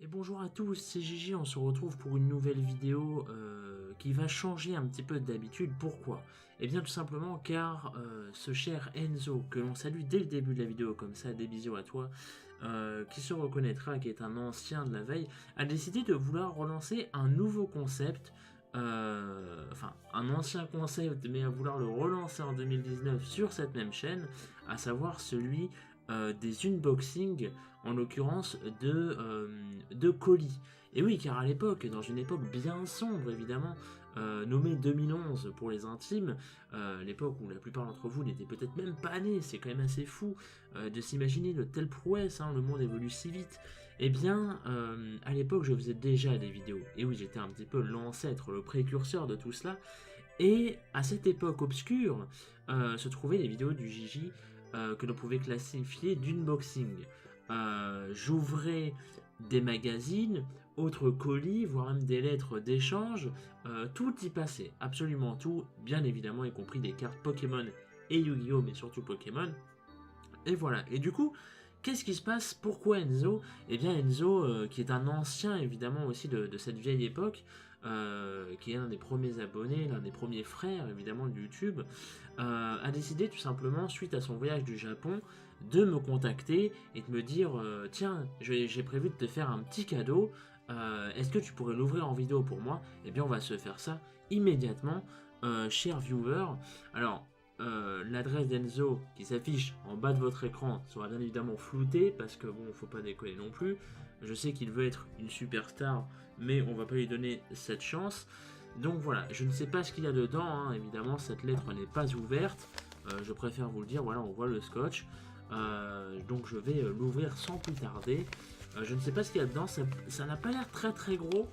Et bonjour à tous, c'est Gigi, on se retrouve pour une nouvelle vidéo qui va changer un petit peu d'habitude. Pourquoi? Eh bien tout simplement car ce cher Enzo, que l'on salue dès le début de la vidéo comme ça, des bisous à toi, qui se reconnaîtra, qui est un ancien de la veille, a décidé de vouloir relancer un nouveau concept, enfin un ancien concept, mais à vouloir le relancer en 2019 sur cette même chaîne, à savoir celui des unboxings, en l'occurrence de colis. Et oui, car à l'époque, dans une époque bien sombre évidemment, nommée 2011 pour les intimes, l'époque où la plupart d'entre vous n'étaient peut-être même pas nés, c'est quand même assez fou de s'imaginer de telles prouesses, hein, le monde évolue si vite. Eh bien, à l'époque, je faisais déjà des vidéos. Et oui, j'étais un petit peu l'ancêtre, le précurseur de tout cela. Et à cette époque obscure, se trouvaient les vidéos du Gigi que l'on pouvait classifier d'unboxing. J'ouvrais des magazines, autres colis, voire même des lettres d'échange, tout y passait, absolument tout, bien évidemment, y compris des cartes Pokémon et Yu-Gi-Oh, mais surtout Pokémon. Et voilà, et du coup, qu'est-ce qui se passe? Pourquoi Enzo? Eh bien Enzo, qui est un ancien évidemment aussi de cette vieille époque, qui est l'un des premiers abonnés, l'un des premiers frères évidemment de YouTube, a décidé tout simplement, suite à son voyage du Japon, de me contacter et de me dire tiens, j'ai prévu de te faire un petit cadeau, est-ce que tu pourrais l'ouvrir en vidéo pour moi? Eh bien on va se faire ça immédiatement, cher viewer. Alors, l'adresse d'Enzo qui s'affiche en bas de votre écran sera bien évidemment floutée parce que bon, faut pas déconner non plus. Je sais qu'il veut être une superstar, mais on va pas lui donner cette chance. Donc voilà, je ne sais pas ce qu'il y a dedans, hein. Évidemment, cette lettre n'est pas ouverte. Je préfère vous le dire, voilà, on voit le scotch. Donc je vais l'ouvrir sans plus tarder. Je ne sais pas ce qu'il y a dedans, ça n'a pas l'air très très gros.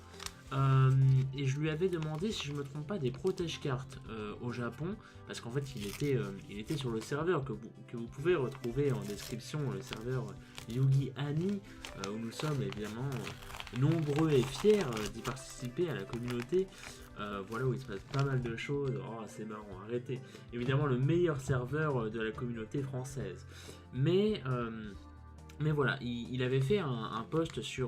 Euh, et je lui avais demandé, si je me trompe pas, des protège-cartes au Japon, parce qu'en fait il était sur le serveur que vous pouvez retrouver en description, le serveur Yugi Ani, où nous sommes évidemment nombreux et fiers d'y participer à la communauté. Voilà, où il se passe pas mal de choses. Oh, c'est marrant, arrêtez. Évidemment, le meilleur serveur de la communauté française. Mais voilà, il avait fait un post sur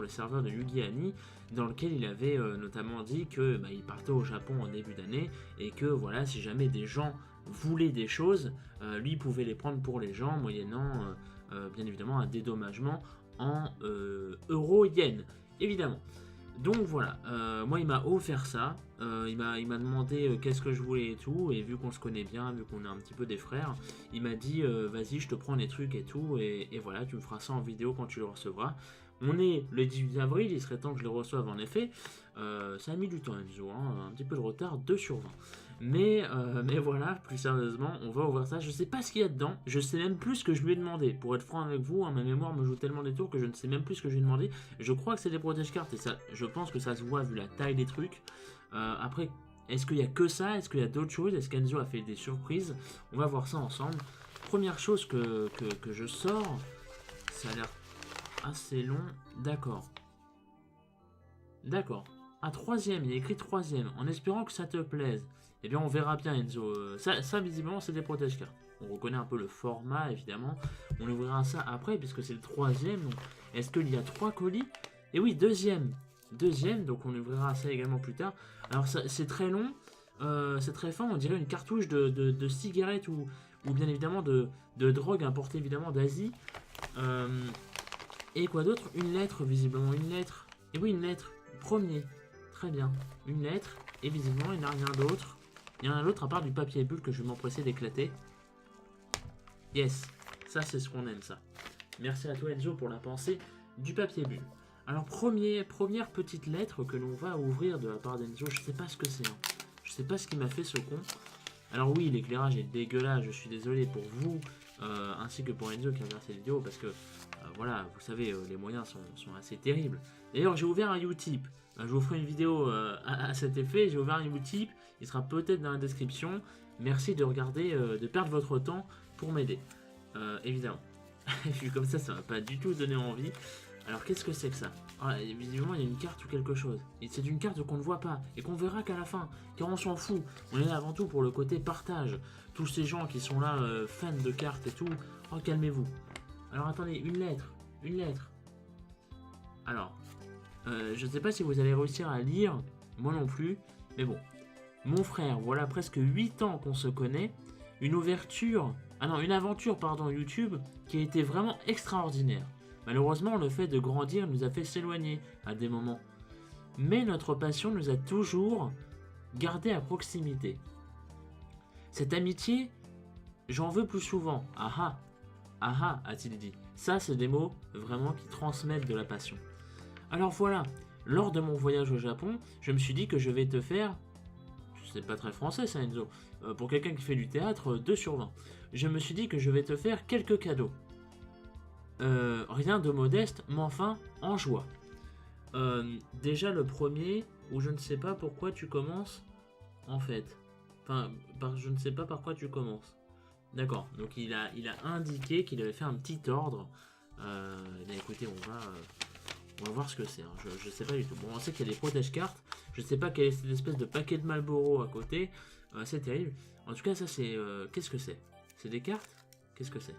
le serveur de Yugi Ani dans lequel il avait notamment dit que il partait au Japon en début d'année et que voilà, si jamais des gens voulaient des choses, lui pouvait les prendre pour les gens moyennant bien évidemment un dédommagement en euro-yen, évidemment. Donc voilà, moi il m'a offert ça, il m'a demandé qu'est-ce que je voulais et tout, et vu qu'on se connaît bien, vu qu'on est un petit peu des frères, il m'a dit vas-y je te prends les trucs et tout, et voilà tu me feras ça en vidéo quand tu le recevras. On est le 18 avril, il serait temps que je le reçoive en effet. Ça a mis du temps Enzo, hein, un petit peu de retard, 2 sur 20. Mais voilà, plus sérieusement, on va ouvrir ça. Je sais pas ce qu'il y a dedans, je sais même plus ce que je lui ai demandé. Pour être franc avec vous, hein, ma mémoire me joue tellement des tours que je ne sais même plus ce que je lui ai demandé. Je crois que c'est des protège-cartes et ça, je pense que ça se voit vu la taille des trucs. Après, est-ce qu'il y a que ça? Est-ce qu'il y a d'autres choses? Est-ce qu'Enzo a fait des surprises? On va voir ça ensemble. Première chose que je sors, ça a l'air assez long. D'accord. D'accord. Ah, troisième, il y a écrit troisième, en espérant que ça te plaise. Eh bien, on verra bien, Enzo. Ça visiblement, c'est des protège-cartes. On reconnaît un peu le format, évidemment. On ouvrira ça après, puisque c'est le troisième. Donc, est-ce qu'il y a trois colis? Et oui, deuxième. Deuxième, donc on ouvrira ça également plus tard. Alors, c'est très long, c'est très fin. On dirait une cartouche de cigarette ou bien évidemment de drogue importée évidemment d'Asie. Euh, et quoi d'autre? Une lettre, visiblement, une lettre. Et oui, une lettre. Premier. Très bien. Une lettre. Et visiblement, il n'y a rien d'autre. Il n'y a rien d'autre à part du papier bulle que je vais m'empresser d'éclater. Yes. Ça, c'est ce qu'on aime, ça. Merci à toi, Enzo, pour la pensée du papier bulle. Alors, première petite lettre que l'on va ouvrir de la part d'Enzo. Je sais pas ce que c'est. Hein. Je sais pas ce qui m'a fait ce con. Alors oui, l'éclairage est dégueulasse, je suis désolé pour vous, ainsi que pour Enzo qui regarde cette vidéo, parce que, voilà, vous savez, les moyens sont assez terribles. D'ailleurs, j'ai ouvert un Utip, je vous ferai une vidéo à cet effet, j'ai ouvert un Utip, il sera peut-être dans la description. Merci de regarder, de perdre votre temps pour m'aider, évidemment. Vu comme ça va pas du tout donner envie. Alors qu'est-ce que c'est que ça? Ah, visiblement il y a une carte ou quelque chose. Et c'est une carte qu'on ne voit pas et qu'on verra qu'à la fin. Car on s'en fout. On est là avant tout pour le côté partage. Tous ces gens qui sont là fans de cartes et tout. Oh calmez-vous. Alors attendez, une lettre. Une lettre. Alors, je ne sais pas si vous allez réussir à lire, moi non plus, mais bon. Mon frère, voilà presque 8 ans qu'on se connaît, une aventure, pardon, YouTube qui a été vraiment extraordinaire. Malheureusement, le fait de grandir nous a fait s'éloigner à des moments. Mais notre passion nous a toujours gardés à proximité. Cette amitié, j'en veux plus souvent. Ah ah, a-t-il dit. Ça, c'est des mots vraiment qui transmettent de la passion. Alors voilà, lors de mon voyage au Japon, je me suis dit que je vais te faire... C'est pas très français ça, Enzo. Pour quelqu'un qui fait du théâtre, 2 sur 20. Je me suis dit que je vais te faire quelques cadeaux. Rien de modeste, mais enfin, en joie. Déjà le premier, où je ne sais pas pourquoi tu commences, en fait. Enfin, je ne sais pas par quoi tu commences. D'accord, donc il a indiqué qu'il avait fait un petit ordre. Bien écoutez, on va voir ce que c'est. Hein. Je sais pas du tout. Bon, on sait qu'il y a des protège-cartes. Je sais pas quelle est cette espèce de paquet de Marlboro à côté. C'est terrible. En tout cas, ça c'est... qu'est-ce que c'est? C'est des cartes? Qu'est-ce que c'est?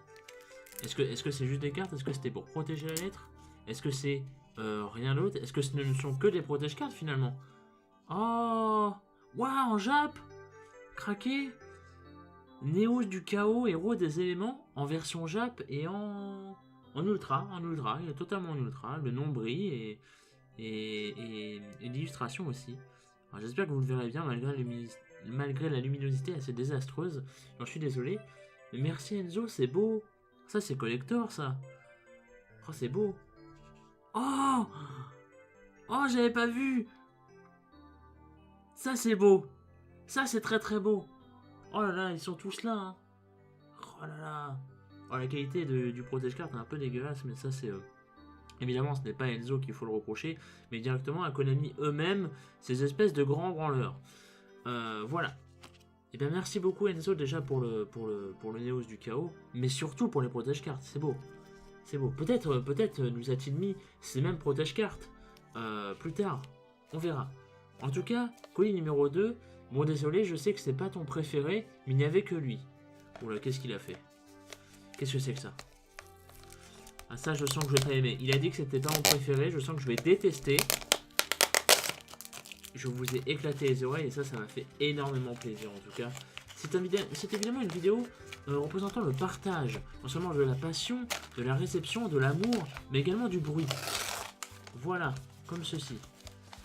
Est-ce que c'est juste des cartes? Est-ce que c'était pour protéger la lettre? Est-ce que c'est rien d'autre? Est-ce que ce ne sont que des protège-cartes finalement? Oh! Waouh, en Jap! Craqué! Néo du chaos, héros des éléments, en version Jap et en ultra, il est totalement en ultra, le nom brille et l'illustration aussi. J'espère que vous le verrez bien malgré la luminosité assez désastreuse, j'en suis désolé. Mais merci Enzo, c'est beau. Ça c'est collector ça. Oh c'est beau. Oh! Oh j'avais pas vu. Ça c'est beau. Ça c'est très très beau. Oh là là, ils sont tous là. Hein. Oh là là. Oh, la qualité du protège-carte est un peu dégueulasse, mais ça c'est... Évidemment, ce n'est pas Enzo qu'il faut le reprocher, mais directement à Konami eux-mêmes, ces espèces de grands branleurs. Voilà. Et bien merci beaucoup Enzo déjà pour le Néos du chaos, mais surtout pour les protège-cartes, c'est beau. C'est beau. Peut-être nous a-t-il mis ces mêmes protège-cartes plus tard. On verra. En tout cas, colis numéro 2, bon désolé, je sais que c'est pas ton préféré, mais il n'y avait que lui. Oula, qu'est-ce qu'il a fait? Qu'est-ce que c'est que ça? Ah ça, je sens que je vais pas aimer. Il a dit que c'était pas mon préféré, je sens que je vais détester. Je vous ai éclaté les oreilles et ça m'a fait énormément plaisir en tout cas. C'est évidemment une vidéo représentant le partage, non seulement de la passion, de la réception, de l'amour, mais également du bruit. Voilà, comme ceci.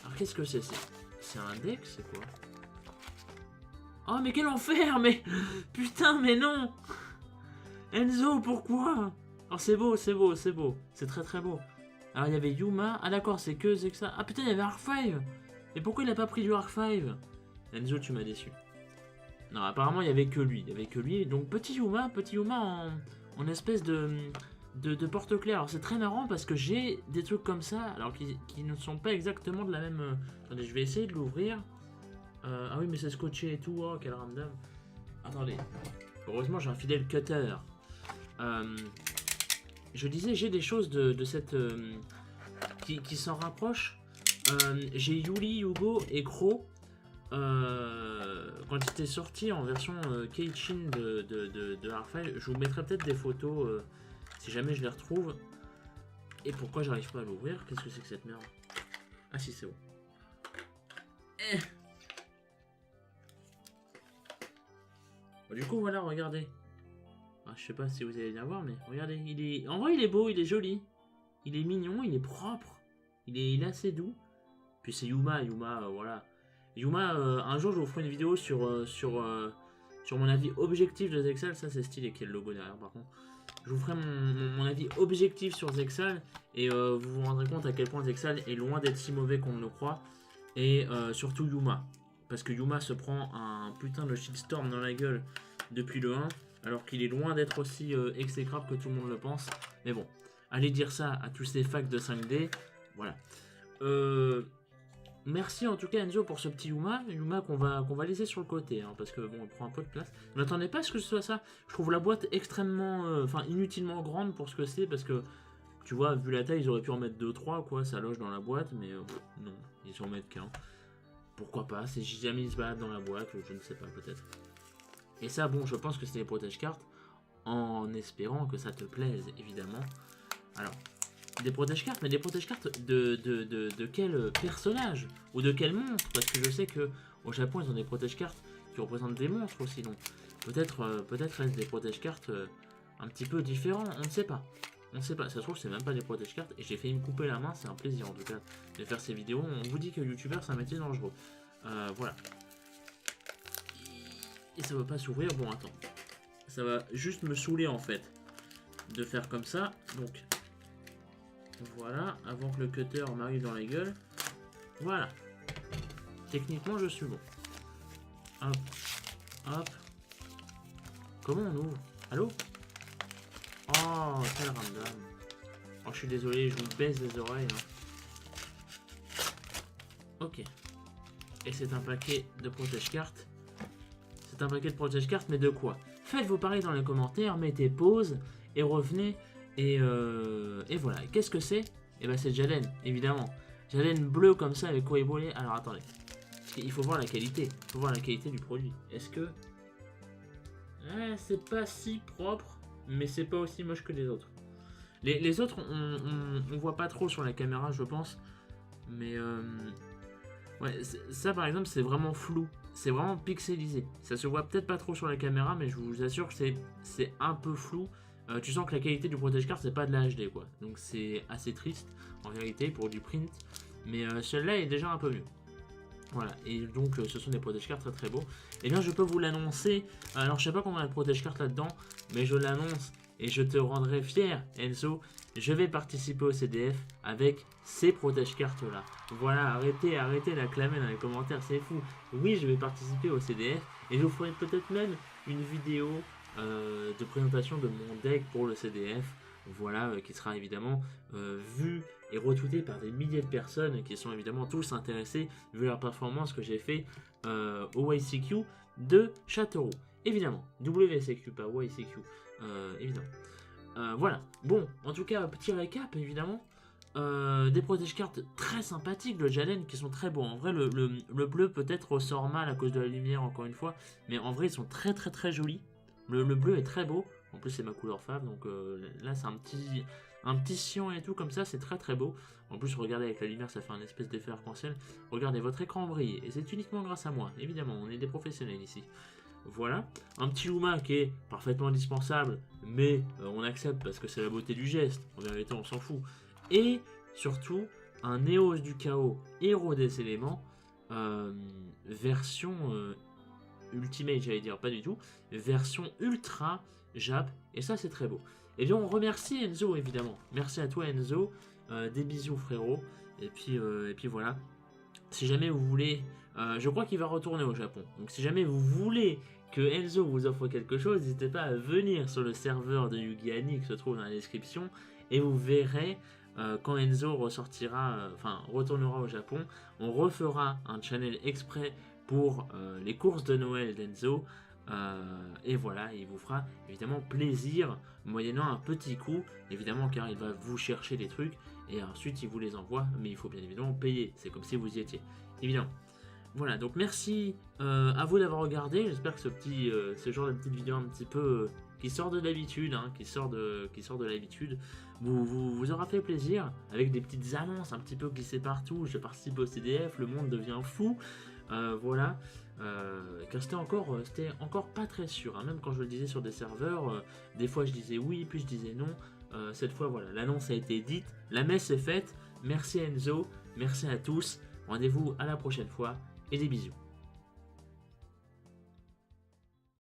Alors qu'est-ce que c'est? C'est un deck, c'est quoi? Oh mais quel enfer, mais... Putain, mais non! Enzo, pourquoi? Oh c'est beau, c'est beau, c'est beau. C'est très très beau. Alors il y avait Yuma. Ah d'accord, c'est que ça. Ah putain, il y avait Arc 5. Et pourquoi il a pas pris du Arc 5? Enzo, tu m'as déçu. Non, apparemment il y avait que lui. Il y avait que lui. Donc petit Yuma en espèce de porte-clés. Alors c'est très marrant parce que j'ai des trucs comme ça, alors qui ne sont pas exactement de la même... Attendez, je vais essayer de l'ouvrir. Ah oui, mais c'est scotché et tout. Oh, quel random. Attendez. Heureusement, j'ai un fidèle cutter. Je disais, j'ai des choses de cette... qui s'en rapprochent. J'ai Yuli, Yugo et Kro. Quand il était sorti en version Keichin de Arc-V, je vous mettrai peut-être des photos si jamais je les retrouve. Et pourquoi j'arrive pas à l'ouvrir? Qu'est-ce que c'est que cette merde? Ah si, c'est bon. Bon, du coup, voilà, regardez. Ah, je sais pas si vous allez bien voir, mais regardez, en vrai il est beau, il est joli. Il est mignon, il est propre. Il est assez doux. Puis c'est Yuma, voilà. Yuma, un jour je vous ferai une vidéo sur mon avis objectif de Zexal. Ça c'est stylé qu'il y ait le logo derrière par contre. Je vous ferai mon avis objectif sur Zexal. Et vous vous rendrez compte à quel point Zexal est loin d'être si mauvais qu'on ne le croit. Et surtout Yuma. Parce que Yuma se prend un putain de shitstorm dans la gueule depuis le 1. Alors qu'il est loin d'être aussi exécrable que tout le monde le pense. Mais bon, allez dire ça à tous ces facs de 5D. Voilà. Merci en tout cas Enzo pour ce petit Yuma qu'on va laisser sur le côté, hein, parce que bon, il prend un peu de place. Je m'attendais pas à ce que ce soit ça. Je trouve la boîte extrêmement, inutilement grande pour ce que c'est, parce que tu vois, vu la taille, ils auraient pu en mettre 2-3 quoi, ça loge dans la boîte, mais non, ils en mettent qu'un. Pourquoi pas? C'est jamais ils se baladent dans la boîte, ou je ne sais pas, peut-être. Et ça, bon, je pense que c'est les protège-cartes, en espérant que ça te plaise, évidemment. Alors, Des protège-cartes, mais des protège-cartes de quel personnage ou de quel monstre? Parce que je sais que au Japon, ils ont des protège-cartes qui représentent des monstres aussi, donc peut-être est-ce des protège-cartes un petit peu différents, on ne sait pas. On ne sait pas, ça se trouve c'est même pas des protège-cartes et j'ai failli me couper la main, c'est un plaisir en tout cas de faire ces vidéos. On vous dit que youtubeur c'est un métier dangereux. Voilà. Et ça va pas s'ouvrir, bon attends. Ça va juste me saouler en fait de faire comme ça, donc voilà, avant que le cutter m'arrive dans la gueule. Voilà. Techniquement je suis bon. Hop, hop. Comment on ouvre? Allô? Oh, quel random. Oh, je suis désolé, je vous baisse les oreilles. Hein. Ok. Et c'est un paquet de protège-cartes. C'est un paquet de protège-cartes, mais de quoi? Faites-vous pareil dans les commentaires, mettez pause et revenez. Et voilà. Qu'est-ce que c'est? Et ben c'est Jalen, évidemment. Jalen bleu comme ça avec Koibolé. Alors attendez. Il faut voir la qualité. Il faut voir la qualité du produit. Est-ce que... c'est pas si propre, mais c'est pas aussi moche que les autres. Les autres, on voit pas trop sur la caméra, je pense. Mais ouais, ça par exemple, c'est vraiment flou. C'est vraiment pixelisé. Ça se voit peut-être pas trop sur la caméra, mais je vous assure que c'est un peu flou. Tu sens que la qualité du protège-carte, c'est pas de la HD, quoi. Donc c'est assez triste, en vérité, pour du print. Mais celui-là est déjà un peu mieux. Voilà, et donc ce sont des protège-cartes très très beaux. Et bien je peux vous l'annoncer, alors je sais pas combien de protège-cartes là-dedans, mais je l'annonce et je te rendrai fier Enzo, je vais participer au CDF avec ces protège-cartes là. Voilà, arrêtez d'acclamer dans les commentaires, c'est fou. Oui, je vais participer au CDF et je vous ferai peut-être même une vidéo de présentation de mon deck pour le CDF. Voilà, qui sera évidemment vu et retweeté par des milliers de personnes qui sont évidemment tous intéressés vu la performance que j'ai fait au YCQ de Châteauroux. Évidemment, WCQ, pas YCQ, évidemment. Voilà, bon, en tout cas, petit récap, évidemment. Des protège-cartes très sympathiques de Jalen qui sont très beaux. En vrai, le bleu peut-être ressort mal à cause de la lumière, encore une fois, mais en vrai, ils sont très très très jolis. Le bleu est très beau. En plus, c'est ma couleur fave, donc là, c'est un petit cyan et tout comme ça, c'est très très beau. En plus, regardez avec la lumière, ça fait un espèce d'effet arc-en-ciel. Regardez, votre écran brille, et c'est uniquement grâce à moi. Évidemment, on est des professionnels ici. Voilà, un petit Luma qui est parfaitement indispensable, mais on accepte parce que c'est la beauté du geste. En vérité, on s'en fout. Et surtout, un Néos du Chaos, héros des éléments, version Ultimate, j'allais dire, pas du tout, version ultra Jap, et ça c'est très beau. Et bien on remercie Enzo évidemment, merci à toi Enzo, des bisous frérot, et puis voilà, si jamais vous voulez, je crois qu'il va retourner au Japon, donc si jamais vous voulez que Enzo vous offre quelque chose, n'hésitez pas à venir sur le serveur de Yugi qui se trouve dans la description, et vous verrez quand Enzo ressortira, retournera au Japon, on refera un channel exprès pour les courses de Noël d'Enzo. Et voilà, il vous fera évidemment plaisir, moyennant un petit coup, évidemment, car il va vous chercher des trucs et ensuite il vous les envoie, mais il faut bien évidemment payer, c'est comme si vous y étiez, évidemment. Voilà, donc merci à vous d'avoir regardé, j'espère que ce genre de petite vidéo un petit peu qui sort de l'habitude, hein, qui sort de l'habitude, vous aura fait plaisir, avec des petites annonces un petit peu glissées partout, je participe au CDF, le monde devient fou. Voilà, car c'était encore pas très sûr, hein. Même quand je le disais sur des serveurs, des fois je disais oui, puis je disais non. Cette fois, voilà, l'annonce a été dite, la messe est faite. Merci Enzo, merci à tous, rendez-vous à la prochaine fois et des bisous.